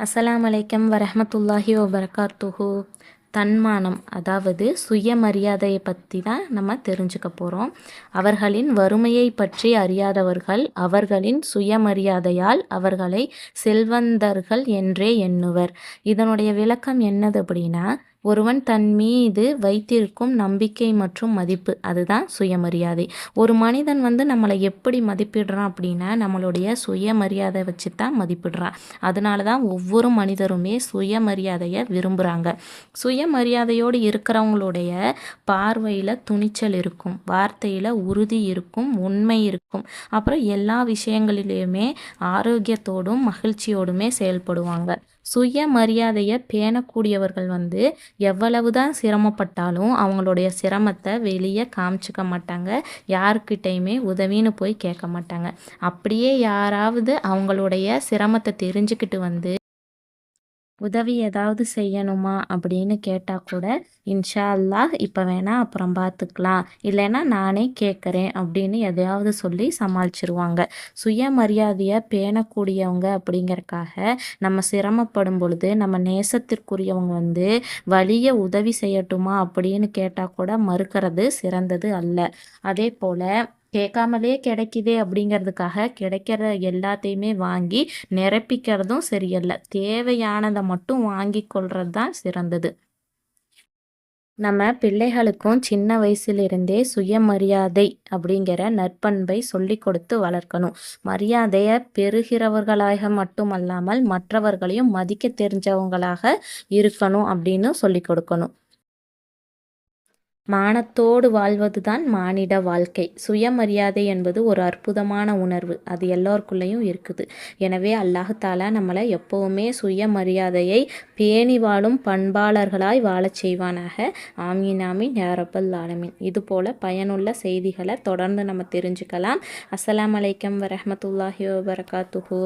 அஸ்ஸலாமு அலைக்கும் வரஹ்மத்துல்லாஹி வபரகாத்துஹு. தன்மானம், அதாவது சுயமரியாதையை பற்றி தான் நம்ம தெரிஞ்சுக்க போகிறோம். அவர்களின் வறுமையை பற்றி அறியாதவர்கள் அவர்களின் சுயமரியாதையால் அவர்களை செல்வந்தர்கள் என்றே எண்ணுவர். இதனுடைய விளக்கம் என்னது அப்படின்னா, ஒருவன் தன் மீது வைத்திருக்கும் நம்பிக்கை மற்றும் மதிப்பு, அதுதான் சுயமரியாதை. ஒரு மனிதன் நம்மளை எப்படி மதிப்பிடுறான் அப்படின்னா, நம்மளுடைய சுயமரியாதை வச்சு தான் மதிப்பிடுறான். அதனால தான் ஒவ்வொரு மனிதருமே சுயமரியாதையை விரும்புகிறாங்க. சுயமரியாதையோடு இருக்கிறவங்களுடைய பார்வையில் துணிச்சல் இருக்கும், வார்த்தையில் உறுதி இருக்கும், உண்மை இருக்கும். அப்புறம் எல்லா விஷயங்களிலையுமே ஆரோக்கியத்தோடும் மகிழ்ச்சியோடுமே செயல்படுவாங்க. சுயமரியாதையை பேணக்கூடியவர்கள் எவ்வளவுதான் சிரமப்பட்டாலும் அவங்களுடைய சிரமத்தை வெளியே காமிச்சிக்க மாட்டாங்க. யாருக்கிட்டையுமே உதவின்னு போய் கேட்க மாட்டாங்க. அப்படியே யாராவது அவங்களுடைய சிரமத்தை தெரிஞ்சுக்கிட்டு உதவி ஏதாவது செய்யணுமா அப்படின்னு கேட்டால் கூட, இன்ஷா அல்லாஹ் இப்போ வேணால் அப்புறம் பார்த்துக்கலாம், இல்லைன்னா நானே கேட்குறேன் அப்படின்னு எதையாவது சொல்லி சமாளிச்சிருவாங்க. சுயமரியாதையை பேணக்கூடியவங்க அப்படிங்கிறக்காக நம்ம சிரமப்படும் பொழுது நம்ம நேசத்திற்குரியவங்க வலிய உதவி செய்யட்டுமா அப்படின்னு கேட்டால் கூட மறுக்கிறது சிறந்தது அல்ல. அதே போல் கேட்காமலே கிடைக்குதே அப்படிங்கிறதுக்காக கிடைக்கிற எல்லாத்தையுமே வாங்கி நிரப்பிக்கிறதும் சரியல்ல. தேவையானதை மட்டும் வாங்கி கொள்வது தான் சிறந்தது. நம்ம பிள்ளைகளுக்கும் சின்ன வயசுலேருந்தே சுயமரியாதை அப்படிங்கிற நற்பண்பை சொல்லி கொடுத்து வளர்க்கணும். மரியாதையை பெறுகிறவர்களாக மட்டுமல்லாமல் மற்றவர்களையும் மதிக்க தெரிஞ்சவங்களாக இருக்கணும் அப்படின்னு சொல்லி கொடுக்கணும். மானத்தோடு வாழ்வது தான் மானிட வாழ்க்கை. சுயமரியாதை என்பது ஒரு அற்புதமான உணர்வு, அது எல்லோருக்குள்ளேயும் இருக்குது. எனவே அல்லாஹ் தாலா நம்மளை எப்போவுமே சுயமரியாதையை பேணி வாழும் பண்பாளர்களாய் வாழச் செய்வானாக. ஆமீன் ஆமீன் யா ரப்பல் ஆலமீன். இதுபோல் பயனுள்ள செய்திகளை தொடர்ந்து நம்ம தெரிஞ்சுக்கலாம். அஸ்ஸலாமு அலைக்கும் வரஹ்மத்துல்லாஹி வபரகாத்துஹு.